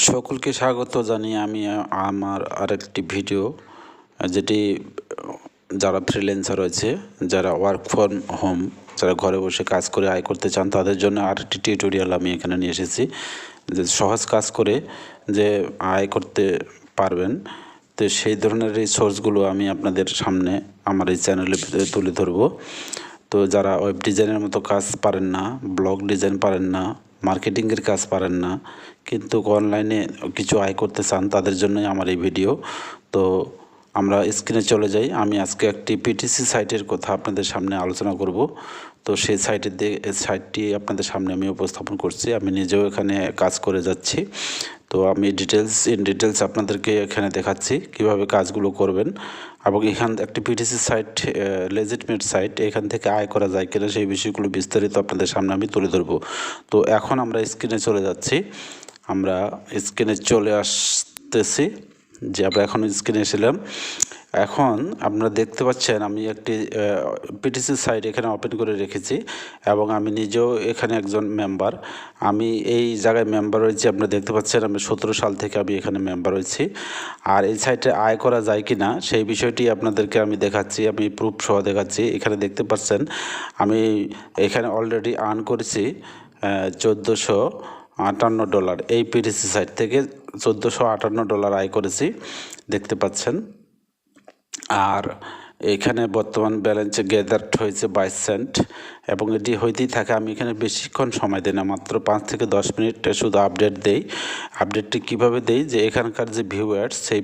সকলকে স্বাগত জানিয়ে আমি আমার আরেকটি ভিডিও যেটি যারা ফ্রিল্যান্সার রয়েছে, যারা ওয়ার্ক ফ্রম হোম, যারা ঘরে বসে কাজ করে আয় করতে চান, তাদের জন্য আরেকটি টিউটোরিয়াল আমি এখানে নিয়ে এসেছি। যে সহজ কাজ করে যে আয় করতে পারবেন, তো সেই ধরনের রিসোর্সগুলো আমি আপনাদের সামনে আমার এই চ্যানেলে তুলে ধরবো। তো যারা ওয়েব ডিজাইনের মতো কাজ পারেন না, ব্লগ ডিজাইন পারেন না, মার্কেটিংয়ের কাজ পারেন না, কিন্তু অনলাইনে কিছু আয় করতে চান, তাদের জন্যই আমার এই ভিডিও। তো আমরা স্ক্রিনে চলে যাই। আমি আজকে একটি পিটিসি সাইটের কথা আপনাদের সামনে আলোচনা করব। তো সেই সাইটটি আপনাদের সামনে আমি উপস্থাপন করছি। আমি নিজেও এখানে কাজ করে যাচ্ছি। তো আমি ডিটেলস আপনাদেরকে এখানে দেখাচ্ছি কিভাবে কাজগুলো করবেন, এবং এখান একটি পিটিসি সাইট, লেজিটমেট সাইট, এখান থেকে আয় করা যায় কিনা সেই বিষয়গুলো বিস্তারিত আপনাদের সামনে আমি তুলে ধরবো। তো এখন আমরা স্ক্রিনে চলে যাচ্ছি। আমরা স্ক্রিনে চলে আসতেছি, যে আমরা এখন স্ক্রিনে এসেছিলাম। এখন আপনারা দেখতে পাচ্ছেন আমি একটি পিটিসি সাইট এখানে ওপেন করে রেখেছি, এবং আমি নিজেও এখানে একজন মেম্বার। আমি এই জায়গায় মেম্বার রয়েছি, আপনারা দেখতে পাচ্ছেন আমি 17 সাল থেকে আমি এখানে মেম্বার রয়েছি। আর এই সাইটে আয় করা যায় কি না সেই বিষয়টি আপনাদেরকে আমি দেখাচ্ছি, আমি প্রুফ সহ দেখাচ্ছি। এখানে দেখতে পাচ্ছেন আমি এখানে অলরেডি আর্ন করেছি $1458। এই পিটিসি সাইট থেকে $1458 আয় করেছি, দেখতে পাচ্ছেন। আর এখানে বর্তমান ব্যালেন্সে গ্যাদার্ড হয়েছে 22 সেন্ট, এবং এটি হইতেই থাকে। আমি এখানে বেশিক্ষণ সময় দিই না, মাত্র 5 থেকে 10 মিনিট শুধু আপডেট দেই। আপডেটটি কীভাবে দেই, যে এখানকার যে ভিউ অ্যাডস, সেই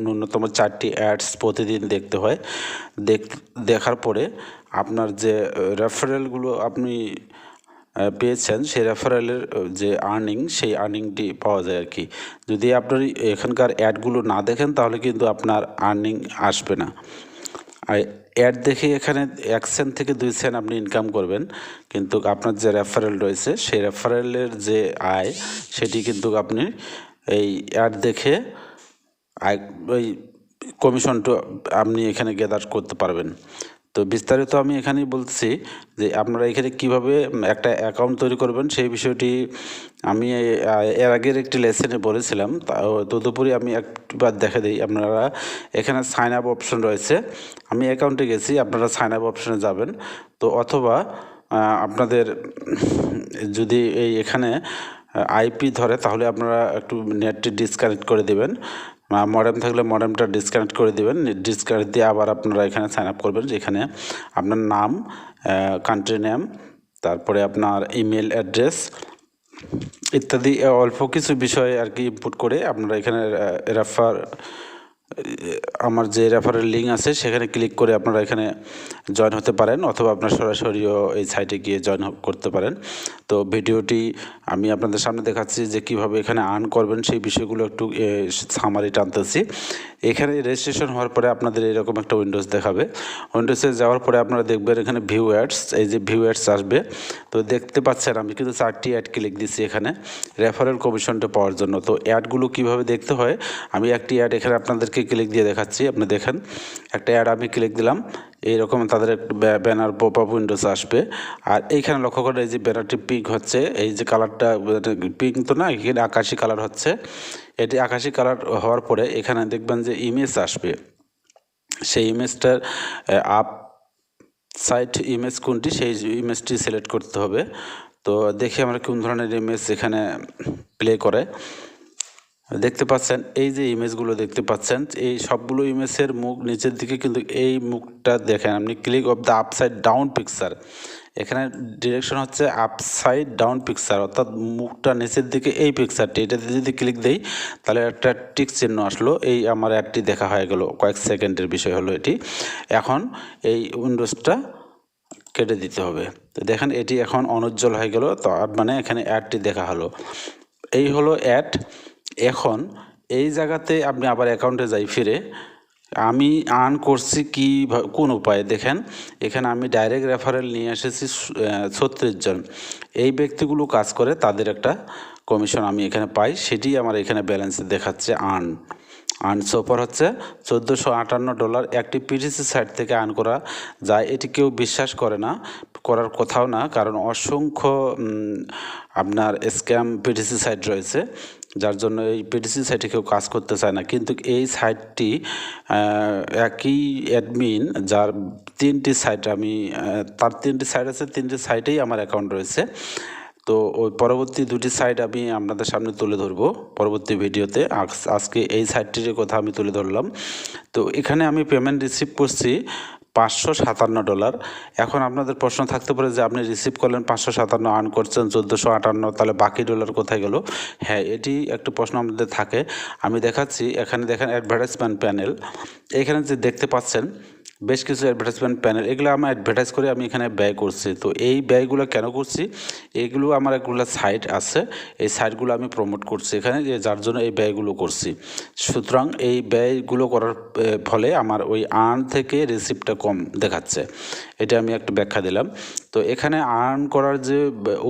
ন্যূনতম 4টি অ্যাডস প্রতিদিন দেখতে হয়। দেখার পরে আপনার যে রেফারেলগুলো আপনি পেয়েছেন, সেই রেফারেলের যে আর্নিং, সেই আর্নিংটি পাওয়া যায় আর কি। যদি আপনার এখানকার অ্যাডগুলো না দেখেন তাহলে কিন্তু আপনার আর্নিং আসবে না। আর অ্যাড দেখে এখানে 1 সেন্ট থেকে 2 সেন্ট আপনি ইনকাম করবেন, কিন্তু আপনার যে রেফারেল রয়েছে সেই রেফারেলের যে আয়, সেটি কিন্তু আপনি এই অ্যাড দেখে আয়, ওই কমিশনটা আপনি এখানে গ্যাদার করতে পারবেন। তো বিস্তারিত আমি এখানেই বলছি যে আপনারা এখানে কিভাবে একটা অ্যাকাউন্ট তৈরি করবেন সেই বিষয়টি আমি এর আগের একটি লেসনে বলেছিলাম। তদুপরি আমি একবার দেখে দিই। আপনারা এখানে সাইন আপ অপশন রয়েছে, আমি অ্যাকাউন্টে গেছি, আপনারা সাইন আপ অপশনে যাবেন। তো অথবা আপনাদের যদি এখানে আইপি ধরে তাহলে আপনারা একটু নেটটি ডিসকানেক্ট করে দেবেন, মডেম থাকলে মডেমটা ডিসকানেক্ট করে দেবেন। ডিসকানেক্ট দিয়ে আবার আপনারা এখানে সাইন আপ করবেন, যেখানে আপনার নাম, কান্ট্রি নেম, তারপরে আপনার ইমেল অ্যাড্রেস ইত্যাদি অল্প কিছু বিষয় আর কি ইনপুট করে আপনারা এখানে আমার যে রেফারেল লিঙ্ক আছে সেখানে ক্লিক করে আপনারা এখানে জয়েন হতে পারেন, অথবা আপনার সরাসরিও এই সাইটে গিয়ে জয়েন করতে পারেন। তো ভিডিওটি আমি আপনাদের সামনে দেখাচ্ছি যে কিভাবে এখানে আর্ন করবেন সেই বিষয়গুলো একটু সামারি টানতেছি। এখানে রেজিস্ট্রেশন হওয়ার পরে আপনাদের এরকম একটা উইন্ডোজ দেখাবে। উইন্ডোজে যাওয়ার পরে আপনারা দেখবেন এখানে ভিউ অ্যাডস, এই যে ভিউ অ্যাডস আসবে। তো দেখতে পাচ্ছেন আমি কিন্তু 4টি অ্যাড ক্লিক দিচ্ছি এখানে রেফারেল কমিশনটা পাওয়ার জন্য। তো অ্যাডগুলো কিভাবে দেখতে হয়, আমি একটি অ্যাড এখানে আপনাদেরকে ক্লিক দিয়ে দেখাচ্ছি। আপনি দেখেন একটা অ্যাড আমি ক্লিক দিলাম, এইরকম তাদের একটা ব্যানার পপ আপ উইন্ডোজ আসবে। আর এইখানে লক্ষ্য করে এই যে ব্যানারটি পিঙ্ক হচ্ছে, এই যে কালারটা পিঙ্ক তো না, এখানে আকাশি কালার হচ্ছে। এটি আকাশি কালার হওয়ার পরে এখানে দেখবেন যে ইমেজ আসবে, সেই ইমেজটার আপ সাইট ইমেজ কোনটি, সেই ইমেজটি সিলেক্ট করতে হবে। তো দেখি আমরা কোন ধরনের ইমেজ এখানে প্লে করে। দেখতে পাচ্ছেন এই যে ইমেজগুলো দেখতে পাচ্ছেন, এই সবগুলো ইমেজের মুখ নিচের দিকে, কিন্তু এই মুখটা দেখেন আপনি click of the upside down picture, এখানে ডিরেকশন হচ্ছে আপসাইড ডাউন পিকচার, অর্থাৎ মুখটা নিচের দিকে এই পিকচারটি, এটাতে যদি ক্লিক দেই তাহলে একটা টিক চিহ্ন আসলো। এই আমার অ্যাডটি দেখা হয়ে গেল, কয়েক সেকেন্ডের বিষয় হলো এটি। এখন এই উইন্ডোজটা কেটে দিতে হবে। তো দেখেন এটি এখন অনুজ্জ্বল হয়ে গেল, তো মানে এখানে অ্যাডটি দেখা হলো। এই হলো অ্যাড। এখন এই জায়গাতে আপনি আবার অ্যাকাউন্টে যাই ফিরে, আমি আর্ন করছি কি কোন উপায়ে দেখেন। এখানে আমি ডাইরেক্ট রেফারেল নিয়ে এসেছি 36 জন। এই ব্যক্তিগুলো কাজ করে, তাদের একটা কমিশন আমি এখানে পাই, সেটি আমার এখানে ব্যালেন্সে দেখাচ্ছে আর্ন সোপার হচ্ছে $1458। একটি পিটিসি সাইট থেকে আর্ন করা যায়, এটি কেউ বিশ্বাস করে না, করার কোথাও না, কারণ অসংখ্য আপনার স্ক্যাম পিটিসি সাইট রয়েছে। যার জন্য এই পিটিসি সাইটে কেউ কাজ করতে চায় না। কিন্তু এই সাইটটি একই অ্যাডমিন, যার 3টি সাইট আমি তার 3টি সাইট আছে, 3টি সাইটেই আমার অ্যাকাউন্ট রয়েছে। তো ওই পরবর্তী 2টি সাইট আমি আপনাদের সামনে তুলে ধরবো পরবর্তী ভিডিওতে। আজকে এই সাইটটির কথা আমি তুলে ধরলাম। তো এখানে আমি পেমেন্ট রিসিভ করছি $557। এখন আপনাদের প্রশ্ন থাকতে পারে যে আপনি রিসিভ করলেন 557, আর্ন করছেন 1458, তাহলে বাকি ডলার কোথায় গেল? হ্যাঁ, এটি একটা প্রশ্ন আমাদের থাকে। আমি দেখাচ্ছি, এখানে দেখেন অ্যাডভার্টাইজমেন্ট প্যানেল, এখানে যে দেখতে পাচ্ছেন বেশ কিছু অ্যাডভার্টাইজমেন্ট প্যানেল, এগুলো আমি অ্যাডভার্টাইজ করে আমি এখানে ব্যয় করছি। তো এই ব্যয়গুলো কেন করছি? এগুলো আমার একগুলো সাইট আছে, এই সাইটগুলো আমি প্রমোট করছি এখানে, যার জন্য এই ব্যয়গুলো করছি। সুতরাং এই ব্যয়গুলো করার ফলে আমার ওই আর্ন থেকে রিসিপ্টটা কম দেখাচ্ছে। এটা আমি একটা ব্যাখ্যা দিলাম। তো এখানে আর্ন করার যে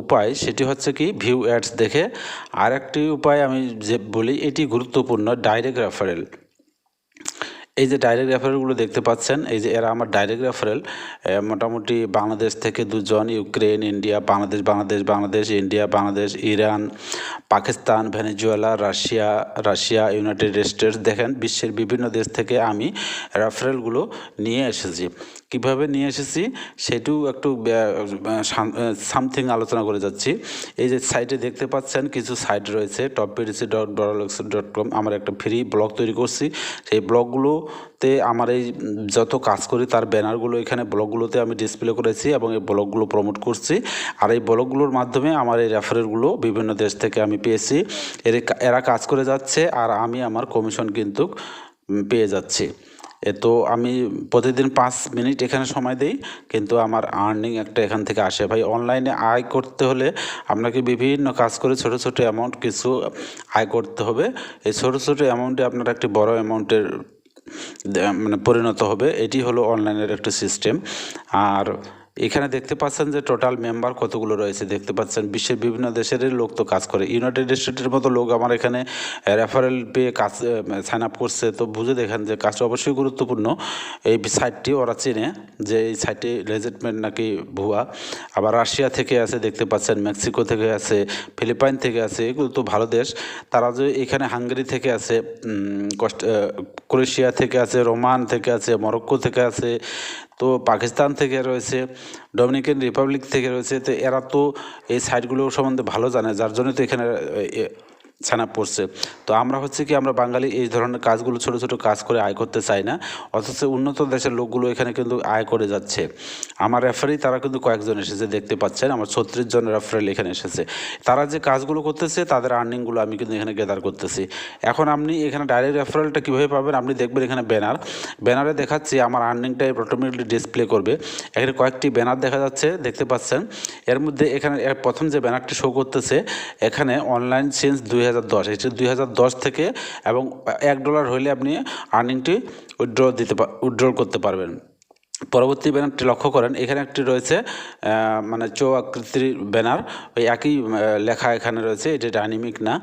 উপায় সেটি হচ্ছে কি, ভিউ অ্যাডস দেখে। আর একটি উপায় আমি যে বলি, এটি গুরুত্বপূর্ণ, ডাইরেক্ট রেফারেল। এই যে ডাইরেক্ট রেফারেলগুলো দেখতে পাচ্ছেন, এই যে এরা আমার ডাইরেক্ট রেফারেল, মোটামুটি বাংলাদেশ থেকে 2জন, Ukraine, India, Bangladesh, India, Bangladesh, Iran, Pakistan, Venezuela, Russia, United States. দেখেন বিশ্বের বিভিন্ন দেশ থেকে আমি রেফারেলগুলো নিয়ে এসেছি। কিভাবে নিয়ে এসেছি সেটিও একটু সামথিং আলোচনা করে যাচ্ছি। এই যে সাইটে দেখতে পাচ্ছেন কিছু সাইট রয়েছে, topbdc.com। আমার একটা ফ্রি ব্লগ তৈরি করছি, সেই ব্লগগুলোতে আমার এই যত কাজ করি তার ব্যানারগুলো এখানে ব্লগগুলোতে আমি ডিসপ্লে করেছি এবং এই ব্লগগুলো প্রমোট করছি। আর এই ব্লগগুলোর মাধ্যমে আমার এই রেফারেলগুলো বিভিন্ন দেশ থেকে আমি পেয়েছি। এরা কাজ করে যাচ্ছে আর আমি আমার কমিশন কিন্তু পেয়ে যাচ্ছি। তো আমি প্রতিদিন 5 মিনিট এখানে সময় দিই, কিন্তু আমার আর্নিং একটা এখান থেকে আসে। ভাই, অনলাইনে আয় করতে হলে আপনাকে বিভিন্ন কাজ করে ছোট ছোট অ্যামাউন্ট কিছু আয় করতে হবে। এই ছোট ছোট অ্যামাউন্টে আপনার একটি বড় অ্যামাউন্টের মানে পরিণত হবে। এটি হলো অনলাইনের একটা সিস্টেম। আর এখানে দেখতে পাচ্ছেন যে টোটাল মেম্বার কতগুলো রয়েছে, দেখতে পাচ্ছেন বিশ্বের বিভিন্ন দেশেরই লোক তো কাজ করে। ইউনাইটেড স্টেটের মতো লোক আমার এখানে রেফারেল পেয়ে কাজ সাইন আপ করছে। তো বুঝে দেখেন যে কাজটা অবশ্যই গুরুত্বপূর্ণ। এই সাইটটি ওরা চেনে যে এই সাইটে রেজিটমেন্ট নাকি ভুয়া। আবার রাশিয়া থেকে আছে, দেখতে পাচ্ছেন মেক্সিকো থেকে আছে, ফিলিপাইন থেকে আছে, এগুলো তো ভালো দেশ। তারা যে এখানে হাঙ্গেরি থেকে আছে, ক্রোয়েশিয়া থেকে আছে, রোমান থেকে আছে, মরক্কো থেকে আছে, তো পাকিস্তান থেকে রয়েছে, ডোমিনিকান রিপাবলিক থেকে রয়েছে। তো এরা তো এই সাইটগুলো সম্বন্ধে ভালো জানে, যার জন্য তো এখানে সাইন আপ করছে। তো আমরা হচ্ছে কি, আমরা বাঙালি এই ধরনের কাজগুলো ছোট ছোট কাজ করে আয় করতে চাই না, অথচ উন্নত দেশের লোকগুলো এখানে কিন্তু আয় করে যাচ্ছে। আমার রেফারি তারা কিন্তু কয়েকজন এসেছে, দেখতে পাচ্ছেন আমার 36 জন রেফারেল এখানে এসেছে। তারা যে কাজগুলো করতেছে তাদের আর্নিংগুলো আমি কিন্তু এখানে গেদার করতেছি। এখন আপনি এখানে ডাইরেক্ট রেফারেলটা কীভাবে পাবেন? আপনি দেখবেন এখানে ব্যানারে দেখাচ্ছি আমার আর্নিংটা অটোমেটিকলি ডিসপ্লে করবে। এখানে কয়েকটি ব্যানার দেখা যাচ্ছে, দেখতে পাচ্ছেন। এর মধ্যে এখানে প্রথম যে ব্যানারটি শো করতেছে, এখানে অনলাইন সিন্স 2010, এটি 2010 থেকে, এবং $1 হইলে আপনি আর্নিংটি উইথড্র করতে পারবেন। পরবর্তী ব্যানারটি লক্ষ্য করেন, এখানে একটি রয়েছে মানে চৌ আকৃতির ব্যানার, ওই একই লেখা এখানে রয়েছে, এটি ডাইনামিক না।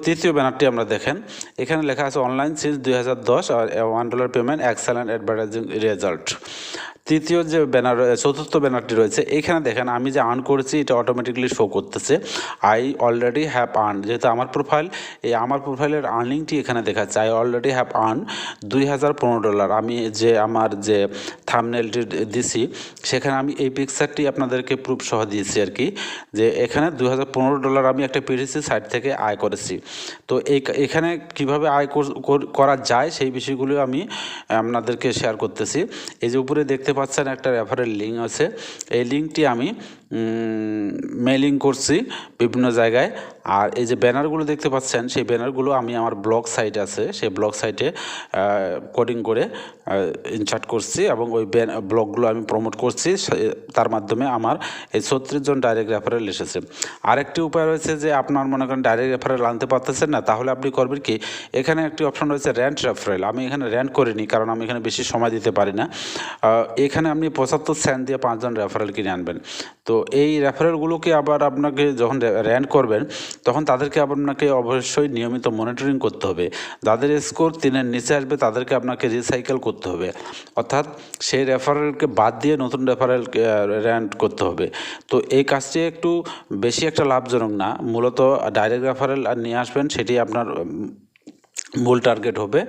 তৃতীয় ব্যানারটি আমরা দেখেন, এখানে লেখা আছে অনলাইন সিন্স 2010 আর $1 পেমেন্ট, এক্সেলেন্ট অ্যাডভার্টাইজিং রেজাল্ট। তৃতীয় যে চতুর্থ ব্যানারটি রয়েছে, এখানে দেখেন আমি যে আর্ন করেছি এটা অটোমেটিকলি শো করতেছে, আই অলরেডি হ্যাভ আর্ন। যেহেতু আমার প্রোফাইল, এই আমার প্রোফাইলের আর্নিংটি এখানে দেখাচ্ছে, আই অলরেডি হ্যাভ আর্ন $2015। আমি যে আমার যে থাম্বনেলটি দিছি সেখানে আমি এই পিকচারটি আপনাদেরকে প্রুফ সহ দিয়েছি আর কি, যে এখানে $2015 আমি একটা পিডিসি সাইট থেকে আয় করেছি। তো এখানে কিভাবে আয় করা যায় সেই বিষয়গুলো আমি আপনাদেরকে শেয়ার করতেছি। এই যে উপরে দেখতে পাচ্ছেন একটা রেফারেল লিঙ্ক আছে, এই লিঙ্কটি আমি মেইলিং করছি বিভিন্ন জায়গায়। আর এই যে ব্যানারগুলো দেখতে পাচ্ছেন, সেই ব্যানারগুলো আমি আমার ব্লগ সাইট আছে, সেই ব্লগ সাইটে কোডিং করে ইনসার্ট করছি এবং ওই ব্লগগুলো আমি প্রমোট করছি। তার মাধ্যমে আমার এই 36 জন ডাইরেক্ট রেফারেল এসেছে। আরেকটি উপায় রয়েছে যে আপনার মনে করেন ডাইরেক্ট রেফারেল আনতে পারতেছেন না, তাহলে আপনি করবেন কি, এখানে একটি অপশন রয়েছে র্যান্ট রেফারেল। আমি এখানে র্যান্ট করিনি, কারণ আমি এখানে বেশি সময় দিতে পারি না। এখানে আপনি 75 সেন্ট দিয়ে 5 জন রেফারেল কিনে আনবেন। তো এই রেফারেলগুলোকে আবার আপনাকে যখন র্যান্ক করবেন তখন তাদেরকে আপনাকে অবশ্যই নিয়মিত মনিটরিং করতে হবে। যাদের স্কোর 3-এর নিচে আসবে তাদেরকে আপনাকে রিসাইকেল করতে হবে, অর্থাৎ সেই রেফারেলকে বাদ দিয়ে নতুন রেফারেল র্যান্ক করতে হবে। তো এই কাজটি একটু বেশি একটা লাভজনক না, মূলত ডাইরেক্ট রেফারেল নিয়ে আসবেন, সেটি আপনার মূল টার্গেট হবে।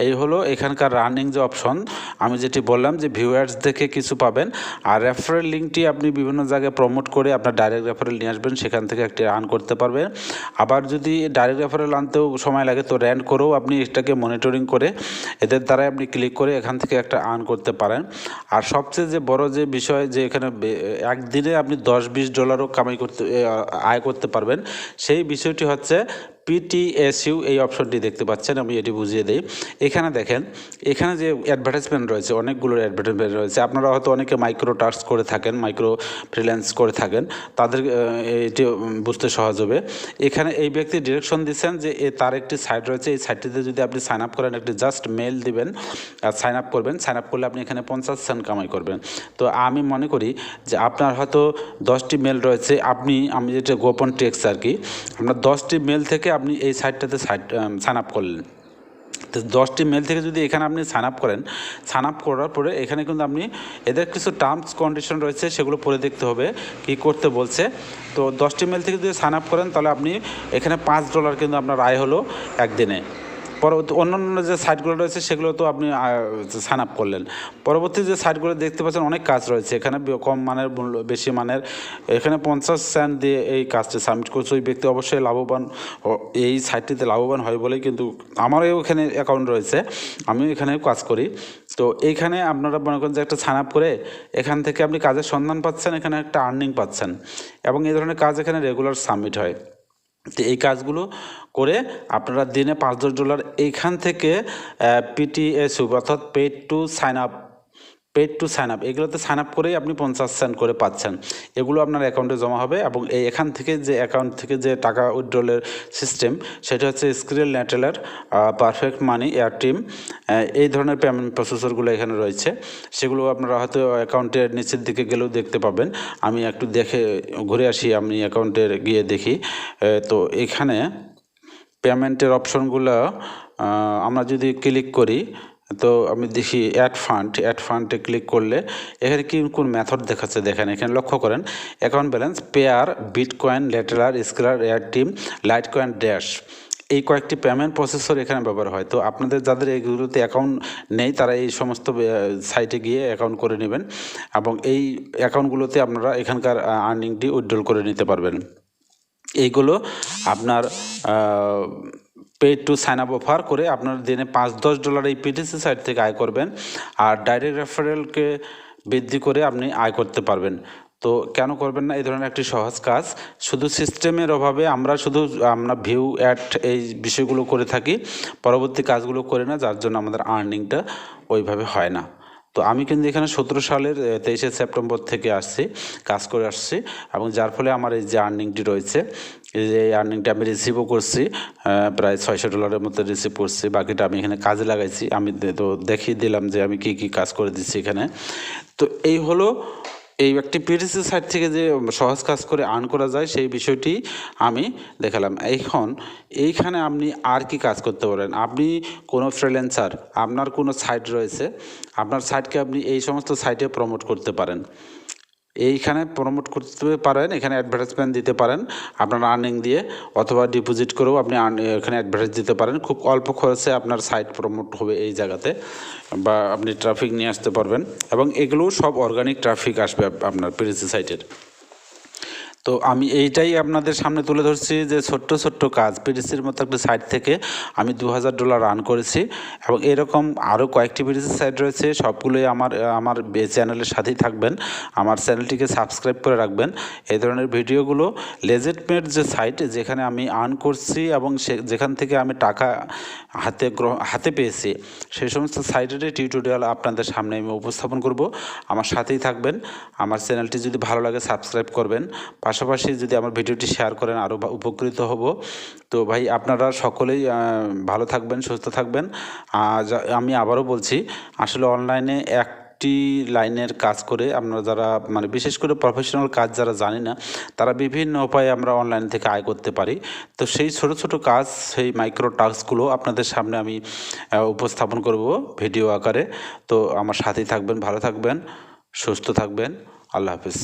এই হলো এখানকার রানিং যে অপশন, আমি যেটি বললাম যে ভিউয়ার্স দেখে কিছু পাবেন, আর রেফারেল লিঙ্কটি আপনি বিভিন্ন জায়গায় প্রমোট করে আপনার ডাইরেক্ট রেফারেল নিয়ে আসবেন, সেখান থেকে একটি আর্ন করতে পারবেন। আবার যদি ডাইরেক্ট রেফারেল আনতেও সময় লাগে তো র্যান্ক করেও আপনি এটাকে মনিটরিং করে এদের দ্বারাই আপনি ক্লিক করে এখান থেকে একটা আর্ন করতে পারেন। আর সবচেয়ে যে বড় যে বিষয় যে এখানে একদিনে আপনি $10-20 কামাই করতে আয় করতে পারবেন, সেই বিষয়টি হচ্ছে PTSU এই অপশনটি দেখতে পাচ্ছেন, আমি এটি বুঝিয়ে দিই। এখানে দেখেন, এখানে যে অ্যাডভার্টাইজমেন্ট রয়েছে, অনেকগুলো অ্যাডভার্টাইজমেন্ট রয়েছে। আপনারা হয়তো অনেকে মাইক্রো টাস্ক করে থাকেন, মাইক্রো ফ্রিল্যান্স করে থাকেন, তাদের এটি বুঝতে সহজ হবে। এখানে এই ব্যক্তি ডিরেকশন দিচ্ছেন যে তার একটি সাইট রয়েছে, এই সাইটটিতে যদি আপনি সাইন আপ করেন, একটি জাস্ট মেল দিবেন আর সাইন আপ করবেন। সাইন আপ করলে আপনি এখানে 50 সেন্ট কামাই করবেন। তো আমি মনে করি যে আপনার হয়তো 10টি মেল রয়েছে, আমি যেটা গোপন টেক্সট আর কি, আপনার 10টি মেল থেকে আপনি এই সাইটটাতে সাইন আপ করলেন। তো 10টি মেল থেকে যদি এখানে আপনি সাইন আপ করেন, সাইন আপ করার পরে এখানে কিন্তু আপনি এদের কিছু টার্মস কন্ডিশন রয়েছে, সেগুলো পড়ে দেখতে হবে কী করতে বলছে। তো 10টি মেল থেকে যদি সাইন আপ করেন তাহলে আপনি এখানে $5 কিন্তু আপনার আয় হলো একদিনে। পরবর্তী অন্যান্য যে সাইটগুলো রয়েছে সেগুলো তো আপনি সাইন আপ করলেন। পরবর্তী যে সাইটগুলো দেখতে পাচ্ছেন অনেক কাজ রয়েছে, এখানে কম মানের মূল্য বেশি মানের, এখানে 50 সেন্ট দিয়ে এই কাজটি সাবমিট করছে ওই ব্যক্তি অবশ্যই লাভবান, এই সাইটটিতে লাভবান হয় বলেই কিন্তু আমারও এখানে অ্যাকাউন্ট রয়েছে, আমিও এখানে কাজ করি। তো এইখানে আপনারা মনে করেন যে একটা সাইন আপ করে এখান থেকে আপনি কাজের সন্ধান পাচ্ছেন, এখানে একটা আর্নিং পাচ্ছেন, এবং এই ধরনের কাজ এখানে রেগুলার সাবমিট হয়। তো এই কাজগুলো করে আপনারা দিনে $5-10 এইখান থেকে PTSU অর্থাৎ পেড টু সাইন আপ এগুলোতে সাইন আপ করেই আপনি 50 সেন্ট করে পাচ্ছেন। এগুলো আপনার অ্যাকাউন্টে জমা হবে, এবং এখান থেকে যে অ্যাকাউন্ট থেকে যে টাকা উইথড্রলের সিস্টেম সেটা হচ্ছে স্ক্রিল, নেটেলার, পারফেক্ট মানি, এয়ারটিম, এই ধরনের পেমেন্ট প্রসেসরগুলো এখানে রয়েছে। সেগুলো আপনারা হয়তো অ্যাকাউন্টের নিচের দিকে গেলেও দেখতে পাবেন। আমি একটু দেখে ঘুরে আসি, আমি অ্যাকাউন্টে গিয়ে দেখি। তো এখানে পেমেন্টের অপশনগুলো আমরা যদি ক্লিক করি, তো আমি দেখি অ্যাড ফান্ডে ক্লিক করলে এখানে কোন মেথড দেখাচ্ছে দেখেন, এখানে লক্ষ্য করেন অ্যাকাউন্ট ব্যালেন্স, পেয়ার, বিটকয়েন, লেটেলার, স্কেলার, এয়ারটিম, লাইটকয়েন, ড্যাশ, এই কয়েকটি পেমেন্ট প্রসেসর এখানে ব্যবহার হয়। তো আপনাদের যাদের এইগুলোতে অ্যাকাউন্ট নেই তারা এই সমস্ত সাইটে গিয়ে অ্যাকাউন্ট করে নেবেন, এবং এই অ্যাকাউন্টগুলোতে আপনারা এখানকার আর্নিংটি উইথড্রল করে নিতে পারবেন। এইগুলো আপনার paid to sign up offer করে আপনার দিনে $5-10 এই PTC সাইট থেকে আয় করবেন, আর ডাইরেক্ট রেফারেলকে বৃদ্ধি করে আপনি আয় করতে পারবেন। তো কেন করবেন না, এই ধরনের একটি সহজ কাজ। শুধু সিস্টেমের অভাবে আমরা ভিউ অ্যাড এই বিষয়গুলো করে থাকি, পরবর্তী কাজগুলো করে না, যার জন্য আমাদের আর্নিংটা ওইভাবে হয় না। তো আমি কিন্তু এখানে 17 সালের 23শে সেপ্টেম্বর থেকে কাজ করে আসছি, এবং যার ফলে আমার এই যে আর্নিংটি রয়েছে, এই আর্নিংটা আমি রিসিভও করছি, প্রায় $600 মতো রিসিভ করছি। বাকিটা আমি এখানে কাজে লাগাইছি, আমি তো দেখিয়ে দিলাম যে আমি কী কাজ করে দিচ্ছি এখানে। তো এই হলো এই একটি PTC সাইট থেকে যে সহজ কাজ করে আর্ন করা যায় সেই বিষয়টি আমি দেখালাম। এইখানে আপনি আর কি কাজ করতে পারেন, আপনি কোনো ফ্রিল্যান্সার, আপনার কোনো সাইট রয়েছে, আপনার সাইটকে আপনি এই সমস্ত সাইটে প্রমোট করতে পারেন, এইখানে প্রমোট করতে পারেন, এখানে অ্যাডভার্টাইজমেন্ট দিতে পারেন আপনার আর্নিং দিয়ে, অথবা ডিপোজিট করেও আপনি এখানে অ্যাডভার্টাইজ দিতে পারেন। খুব অল্প খরচে আপনার সাইট প্রমোট হবে এই জায়গাতে, বা আপনি ট্রাফিক নিয়ে আসতে পারবেন, এবং এগুলোও সব অর্গানিক ট্রাফিক আসবে আপনার PTC সাইটের। তো আমি এইটাই আপনাদের সামনে তুলে ধরছি যে ছোট্ট কাজ PTCর মতো একটা সাইট থেকে আমি $2000 রান করেছি, এবং এরকম আরও কয়েকটি PTC সাইট রয়েছে, সবগুলোই আমার চ্যানেলের সাথেই থাকবেন, আমার চ্যানেলটিকে সাবস্ক্রাইব করে রাখবেন। এই ধরনের ভিডিওগুলো লেজিটমেট যে সাইট যেখানে আমি আর্ন করছি এবং যেখান থেকে আমি টাকা হাতে পেয়েছি, সেই সমস্ত সাইটের টিউটোরিয়াল আপনাদের সামনে আমি উপস্থাপন করব। আমার সাথেই থাকবেন। আমার চ্যানেলটি যদি ভালো লাগে সাবস্ক্রাইব করবেন, পাশাপাশি যদি আমার ভিডিওটি শেয়ার করেন আরও উপকৃত হব। তো ভাই আপনারা সকলেই ভালো থাকবেন, সুস্থ থাকবেন। আমি আবারও বলছি, আসলে অনলাইনে একটি লাইনের কাজ করে আমরা যারা মানে বিশেষ করে প্রফেশনাল কাজ যারা জানি না তারা বিভিন্ন উপায়ে আমরা অনলাইন থেকে আয় করতে পারি। তো সেই ছোট ছোট কাজ, সেই মাইক্রো টাস্কগুলো আপনাদের সামনে আমি উপস্থাপন করব ভিডিও আকারে। তো আমার সাথেই থাকবেন, ভালো থাকবেন, সুস্থ থাকবেন। আল্লাহ হাফিজ।